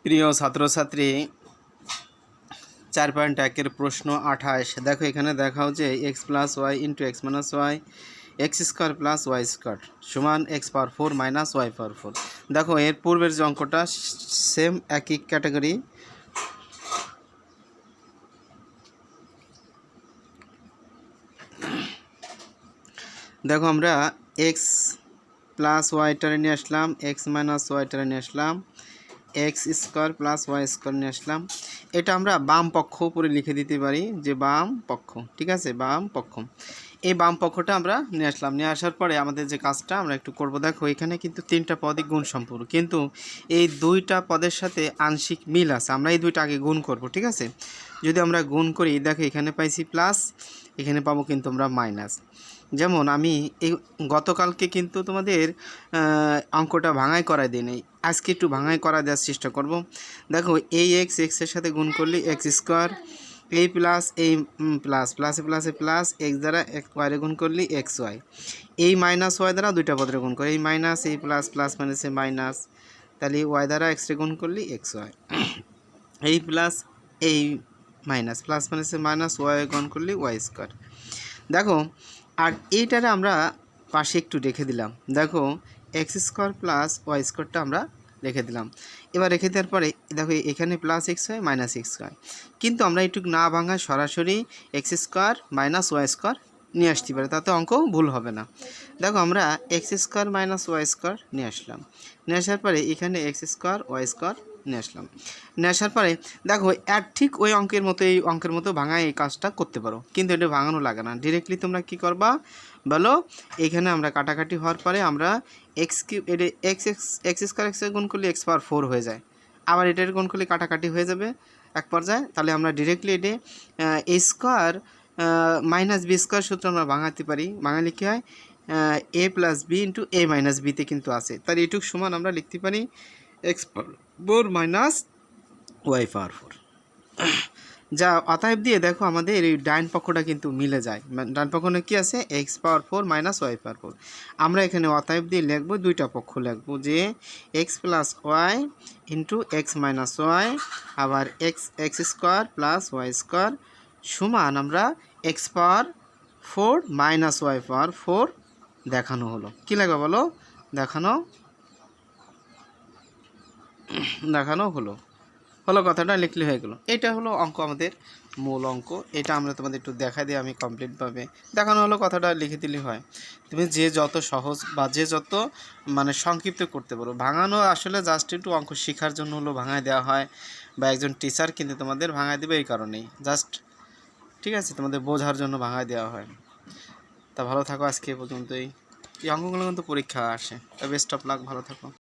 প্রিয় ছাত্রছাত্রী 4.1 প্রশ্ন 28 দেখো এখানে দেখাও যে x plus y into x minus y x square plus y square সমান x power 4 minus y power 4। দেখো এর পূর্বের যে অঙ্কটা সেম একই ক্যাটাগরি। দেখো আমরা এক্স প্লাস ওয়াইটারে নিয়ে আসলাম, এক্স মাইনাস ওয়াইটারে নিয়ে আসলাম, x square plus y square নিয়ে আসলাম। এটা আমরা বাম পক্ষ উপরে লিখে দিতে পারি যে বাম পক্ষ, ঠিক আছে, বাম পক্ষ। এই বাম পক্ষটা আমরা নিয়ে আসলাম। নিয়ে আসার পরে আমাদের যে কাজটা আমরা একটু করব, দেখো এখানে কিন্তু তিনটা পদই গুণ সম্পূর্ণ, কিন্তু এই দুইটা পদের সাথে আংশিক মিল আছে। আমরা এই দুইটা আগে গুণ করব, ঠিক আছে। যদি আমরা গুণ করি, দেখো এখানে পাইছি প্লাস, এখানে পাবো কিন্তু আমরা মাইনাস। যেমন আমি এই গতকালকে কিন্তু তোমাদের অঙ্কটা ভাঙাই করাই দিই নাই, আজকে একটু ভাঙাই করা দেওয়ার চেষ্টা করব। দেখো এই এক্সের সাথে গুণ করলে এক্স স্কোয়ার, এই প্লাস এই প্লাস প্লাসে প্লাসে প্লাস এক্স দ্বারা ওয়াইরে গুণ করলে এক্স ওয়াই, এই মাইনাস ওয়াই দ্বারা দুইটা পদের গুণ করে এই মাইনাস এই প্লাস প্লাস মাইনাসে মাইনাস, তাহলে ওয়াই দ্বারা এক্সরে গুণ করলে এক্স ওয়াই, এই প্লাস এই মাইনাস প্লাস মাইনাসে মাইনাস ওয়াই গুণ করলে ওয়াই স্কোয়ার। দেখো আর এইটারে আমরা পাশে একটু রেখে দিলাম। দেখো এক্স স্কোয়ার প্লাস ওয়াই স্কোয়ারটা আমরা রেখে দিলাম। এবার রেখে দেওয়ার পরে দেখো এখানে plus x y minus x y, কিন্তু আমরা একটু না ভাঙায় সরাসরি x square minus y square নিয়ে আসতে পারি, তাতে অঙ্ক ভুল হবে না। দেখো আমরা x square minus y square নিয়ে আসলাম। নিয়ে আসার পরে এখানে এক্স স্কোয়ার ওয়াই স্কোয়ার নিয়ে আসলাম। নিয়ে আসার পরে দেখো ঠিক ওই অঙ্কের মতো এই অঙ্কের মতো ভাঙায় এই কাজটা করতে পারো, কিন্তু এটা ভাঙানো লাগে না। ডিরেক্টলি তোমরা কি করবা বলো, এখানে আমরা কাটাকাটি হওয়ার পরে আমরা এক্স কিউব, এটা এক্স স্কোয়ার এক্স গুণ করলে এক্স পাওয়ার 4 হয়ে যায়, আবার এটার গুণ করলে কাটাকাটি হয়ে যাবে এক পর্যায়ে। তাহলে আমরা ডিরেক্টলি এটা এ স্কোয়ার মাইনাস বি স্কোয়ার সূত্র আমরা ভাঙাতে পারি। ভাঙালে কী হয়, এ প্লাস বি ইন্টু এ মাইনাস বিতে কিন্তু আছে, তাহলে এটুক সমান আমরা লিখতে পারি x power 4 minus y power 4। যা অতএব দিয়ে দেখো আমাদের এই ডাইন পক্ষটা কিন্তু মিলে যায়। ডাইন পক্ষে কী আছে, x power 4 minus y power 4। আমরা এখানে অতএব দিয়ে লিখবো দুইটা পক্ষ লিখবো যে x plus y into x minus y, আবার x square plus y square সমান আমরা x power 4 minus y power 4 দেখানো হলো। কী লাগবে বলো, দেখানো হলো কথাটা লিখলে হয়ে গেল। এটা হলো অঙ্ক, আমাদের মূল অঙ্ক। এটা আমরা তোমাদের একটু দেখা দিই, আমি কমপ্লিটভাবে দেখানো হলো, কথাটা লিখে দিলে হয়। তুমি যে যত সহজ বা যে যত মানে সংক্ষিপ্ত করতে পারো। ভাঙানো আসলে জাস্ট একটু অঙ্ক শেখার জন্য হলো ভাঙায় দেওয়া হয়, বা একজন টিচার কিন্তু তোমাদের ভাঙায় দেবে এই কারণেই, জাস্ট ঠিক আছে, তোমাদের বোঝার জন্য ভাঙায় দেওয়া হয়। তা ভালো থাকো, আজকে এ পর্যন্তই। এই অঙ্কগুলো কিন্তু পরীক্ষা আসে। বেস্ট অফ লাক, ভালো থাকো।